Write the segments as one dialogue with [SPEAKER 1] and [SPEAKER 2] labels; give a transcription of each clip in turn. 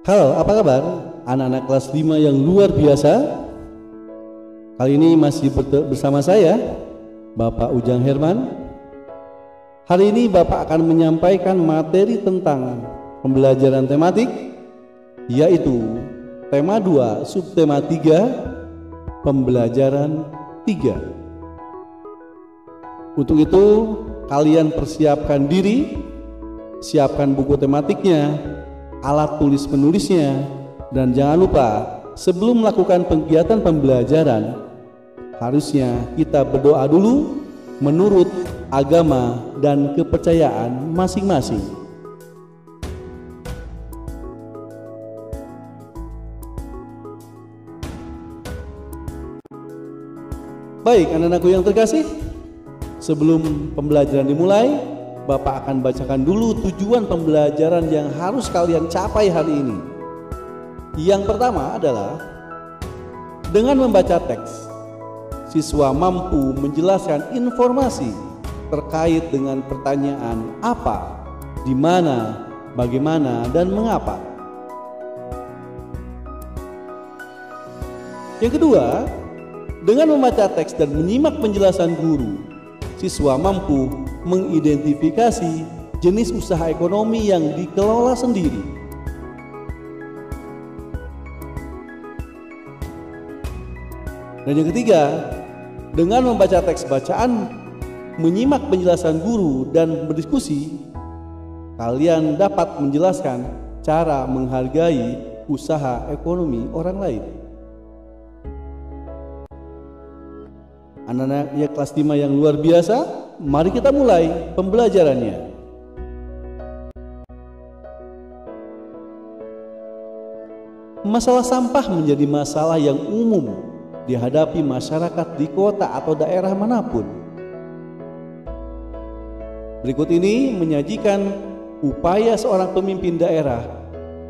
[SPEAKER 1] Halo, apa kabar? Anak-anak kelas 5 yang luar biasa. Kali ini masih bersama saya, Bapak Ujang Herman. Hari ini Bapak akan menyampaikan materi tentang pembelajaran tematik, yaitu tema 2, subtema 3, pembelajaran 3. Untuk itu, kalian persiapkan diri, siapkan buku tematiknya, alat tulis penulisnya, dan jangan lupa sebelum melakukan kegiatan pembelajaran harusnya kita berdoa dulu menurut agama dan kepercayaan masing-masing. Baik, anak-anakku yang terkasih, sebelum pembelajaran dimulai, Bapak akan bacakan dulu tujuan pembelajaran yang harus kalian capai hari ini. Yang pertama adalah dengan membaca teks, siswa mampu menjelaskan informasi terkait dengan pertanyaan apa, di mana, bagaimana, dan mengapa. Yang kedua, dengan membaca teks dan menyimak penjelasan guru, siswa mampu mengidentifikasi jenis usaha ekonomi yang dikelola sendiri. Dan yang ketiga, dengan membaca teks bacaan, menyimak penjelasan guru, dan berdiskusi, kalian dapat menjelaskan cara menghargai usaha ekonomi orang lain. Anak-anak yang kelas 5 yang luar biasa, mari kita mulai pembelajarannya. Masalah sampah menjadi masalah yang umum dihadapi masyarakat di kota atau daerah manapun. Berikut ini menyajikan upaya seorang pemimpin daerah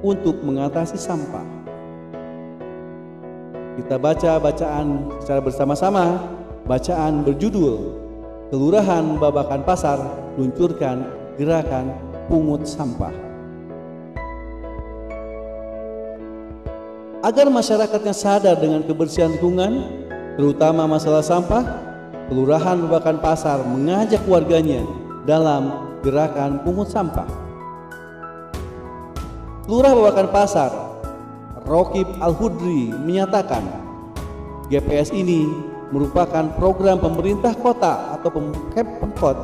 [SPEAKER 1] untuk mengatasi sampah. Kita baca bacaan secara bersama-sama. Bacaan berjudul Kelurahan Babakan Pasar luncurkan gerakan pungut sampah. Agar masyarakatnya sadar dengan kebersihan lingkungan, terutama masalah sampah, Kelurahan Babakan Pasar mengajak warganya dalam gerakan pungut sampah. Lurah Babakan Pasar, Rokib Al-Hudri, menyatakan GPS ini merupakan program pemerintah kota atau Pemkot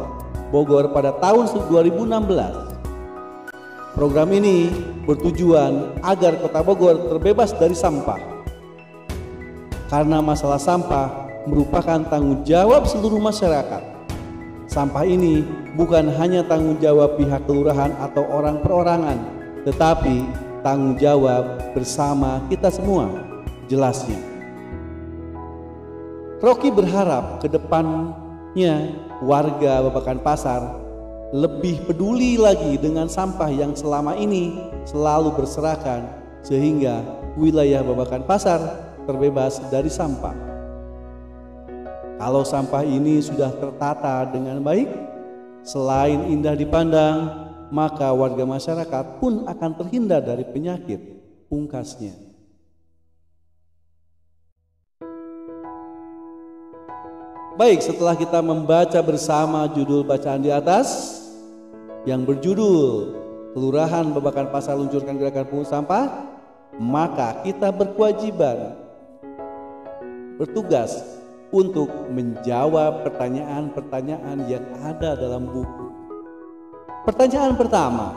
[SPEAKER 1] Bogor pada tahun 2016. Program ini bertujuan agar kota Bogor terbebas dari sampah. Karena masalah sampah merupakan tanggung jawab seluruh masyarakat. Sampah ini bukan hanya tanggung jawab pihak kelurahan atau orang perorangan, tetapi tanggung jawab bersama kita semua. Jelasnya, Rocky berharap ke depannya warga Babakan Pasar lebih peduli lagi dengan sampah yang selama ini selalu berserakan sehingga wilayah Babakan Pasar terbebas dari sampah. Kalau sampah ini sudah tertata dengan baik, selain indah dipandang, maka warga masyarakat pun akan terhindar dari penyakit, pungkasnya. Baik, setelah kita membaca bersama judul bacaan di atas yang berjudul Kelurahan Babakan Pasar luncurkan gerakan pungut sampah, maka kita bertugas untuk menjawab pertanyaan-pertanyaan yang ada dalam buku. Pertanyaan pertama,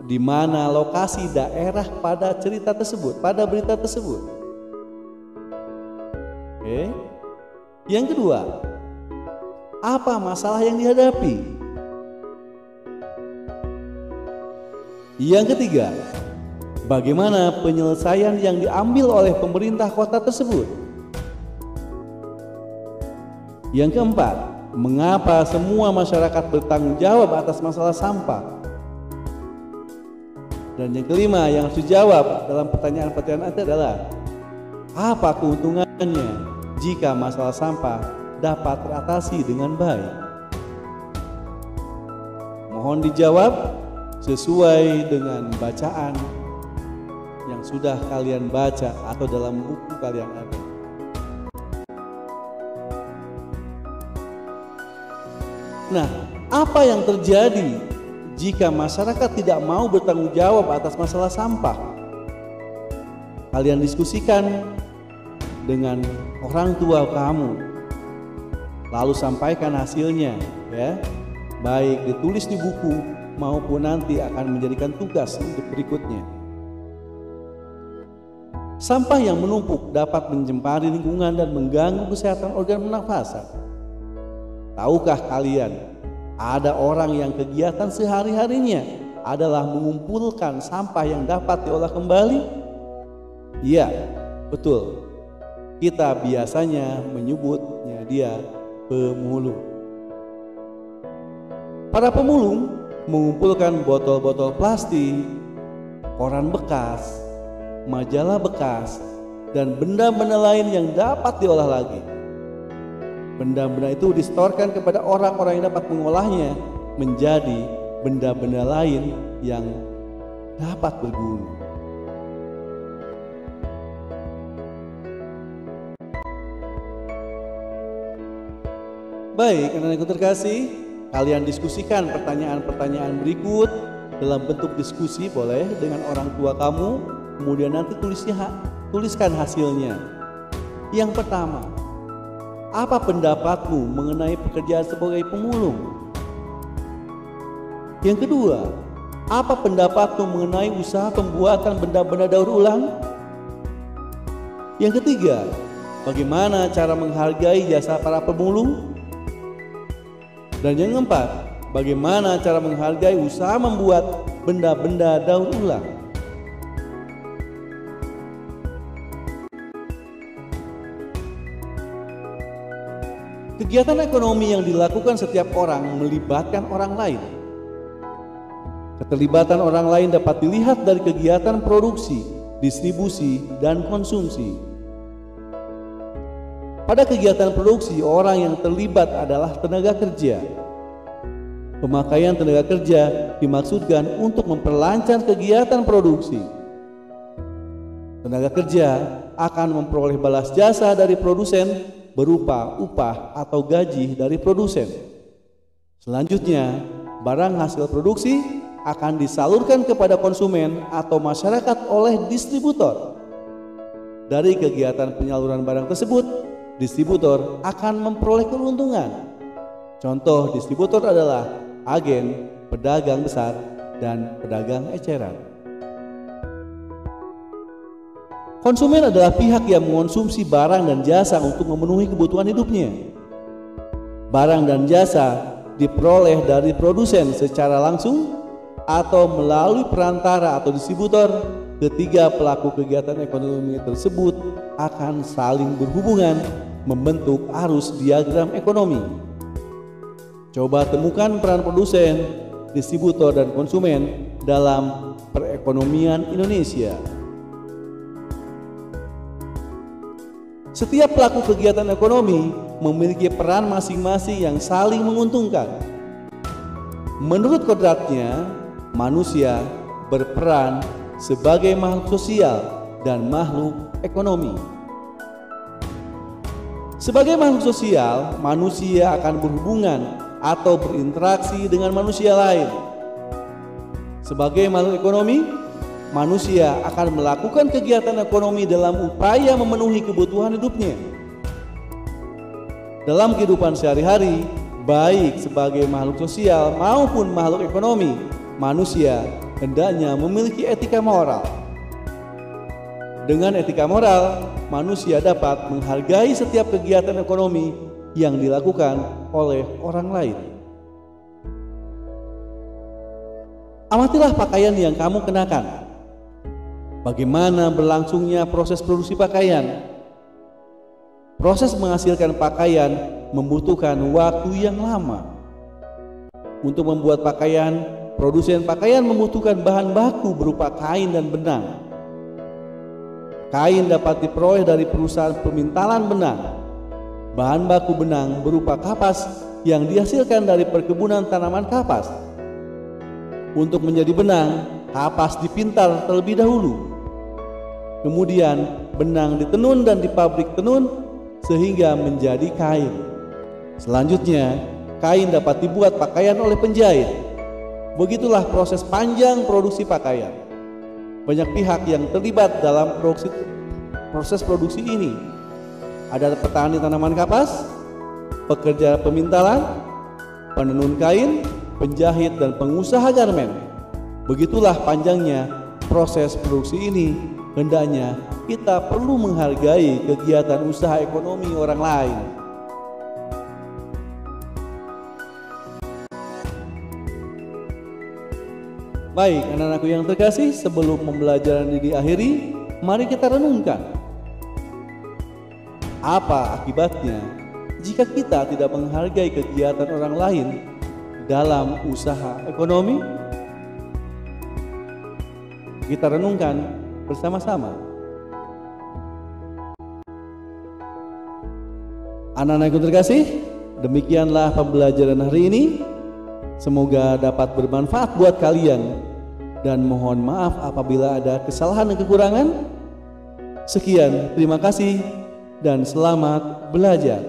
[SPEAKER 1] di mana lokasi daerah pada cerita tersebut, pada berita tersebut? Oke. Yang kedua, apa masalah yang dihadapi? Yang ketiga, bagaimana penyelesaian yang diambil oleh pemerintah kota tersebut? Yang keempat, mengapa semua masyarakat bertanggung jawab atas masalah sampah? Dan yang kelima yang harus dijawab dalam pertanyaan-pertanyaan itu adalah apa keuntungannya jika masalah sampah dapat teratasi dengan baik? Mohon dijawab sesuai dengan bacaan sudah kalian baca atau dalam buku kalian ada. Nah, apa yang terjadi jika masyarakat tidak mau bertanggung jawab atas masalah sampah? Kalian diskusikan dengan orang tua kamu, lalu sampaikan hasilnya, ya. Baik ditulis di buku maupun nanti akan menjadikan tugas untuk berikutnya. Sampah yang menumpuk dapat mencemari lingkungan dan mengganggu kesehatan organ pernafasan. Tahukah kalian, ada orang yang kegiatan sehari-harinya adalah mengumpulkan sampah yang dapat diolah kembali? Iya, betul. Kita biasanya menyebutnya dia pemulung. Para pemulung mengumpulkan botol-botol plastik, koran bekas, majalah bekas, dan benda-benda lain yang dapat diolah lagi. Benda-benda itu disetorkan kepada orang-orang yang dapat mengolahnya menjadi benda-benda lain yang dapat berguna. Baik, anak-anakku terkasih, kalian diskusikan pertanyaan-pertanyaan berikut dalam bentuk diskusi, boleh dengan orang tua kamu, kemudian nanti tuliskan hasilnya. Yang pertama, apa pendapatmu mengenai pekerjaan sebagai pemulung? Yang kedua, apa pendapatmu mengenai usaha pembuatan benda-benda daur ulang? Yang ketiga, bagaimana cara menghargai jasa para pemulung? Dan yang keempat, bagaimana cara menghargai usaha membuat benda-benda daur ulang? Kegiatan ekonomi yang dilakukan setiap orang melibatkan orang lain. Keterlibatan orang lain dapat dilihat dari kegiatan produksi, distribusi, dan konsumsi. Pada kegiatan produksi, orang yang terlibat adalah tenaga kerja. Pemakaian tenaga kerja dimaksudkan untuk memperlancar kegiatan produksi. Tenaga kerja akan memperoleh balas jasa dari produsen berupa upah atau gaji dari produsen. Selanjutnya, barang hasil produksi akan disalurkan kepada konsumen atau masyarakat oleh distributor. Dari kegiatan penyaluran barang tersebut, distributor akan memperoleh keuntungan. Contoh distributor adalah agen, pedagang besar, dan pedagang eceran. Konsumen adalah pihak yang mengonsumsi barang dan jasa untuk memenuhi kebutuhan hidupnya. Barang dan jasa diperoleh dari produsen secara langsung atau melalui perantara atau distributor. Ketiga pelaku kegiatan ekonomi tersebut akan saling berhubungan membentuk arus diagram ekonomi. Coba temukan peran produsen, distributor, dan konsumen dalam perekonomian Indonesia. Setiap pelaku kegiatan ekonomi memiliki peran masing-masing yang saling menguntungkan. Menurut kodratnya, manusia berperan sebagai makhluk sosial dan makhluk ekonomi. Sebagai makhluk sosial, manusia akan berhubungan atau berinteraksi dengan manusia lain. Sebagai makhluk ekonomi, manusia akan melakukan kegiatan ekonomi dalam upaya memenuhi kebutuhan hidupnya. Dalam kehidupan sehari-hari, baik sebagai makhluk sosial maupun makhluk ekonomi, manusia hendaknya memiliki etika moral. Dengan etika moral, manusia dapat menghargai setiap kegiatan ekonomi yang dilakukan oleh orang lain. Amatilah pakaian yang kamu kenakan. Bagaimana berlangsungnya proses produksi pakaian? Proses menghasilkan pakaian membutuhkan waktu yang lama. Untuk membuat pakaian, produsen pakaian membutuhkan bahan baku berupa kain dan benang. Kain dapat diperoleh dari perusahaan pemintalan benang. Bahan baku benang berupa kapas yang dihasilkan dari perkebunan tanaman kapas. Untuk menjadi benang, kapas dipintal terlebih dahulu. Kemudian benang ditenun dan di pabrik tenun sehingga menjadi kain. Selanjutnya, kain dapat dibuat pakaian oleh penjahit. Begitulah proses panjang produksi pakaian. Banyak pihak yang terlibat dalam proses produksi ini. Ada petani tanaman kapas, pekerja pemintalan, penenun kain, penjahit, dan pengusaha garmen. Begitulah panjangnya proses produksi ini. Hendaknya kita perlu menghargai kegiatan usaha ekonomi orang lain. Baik, anak-anakku yang terkasih, sebelum pembelajaran ini diakhiri, mari kita renungkan. Apa akibatnya jika kita tidak menghargai kegiatan orang lain dalam usaha ekonomi? Kita renungkan bersama-sama. Anak-anakku terkasih, demikianlah pembelajaran hari ini. Semoga dapat bermanfaat buat kalian, dan mohon maaf apabila ada kesalahan dan kekurangan. Sekian, terima kasih dan selamat belajar.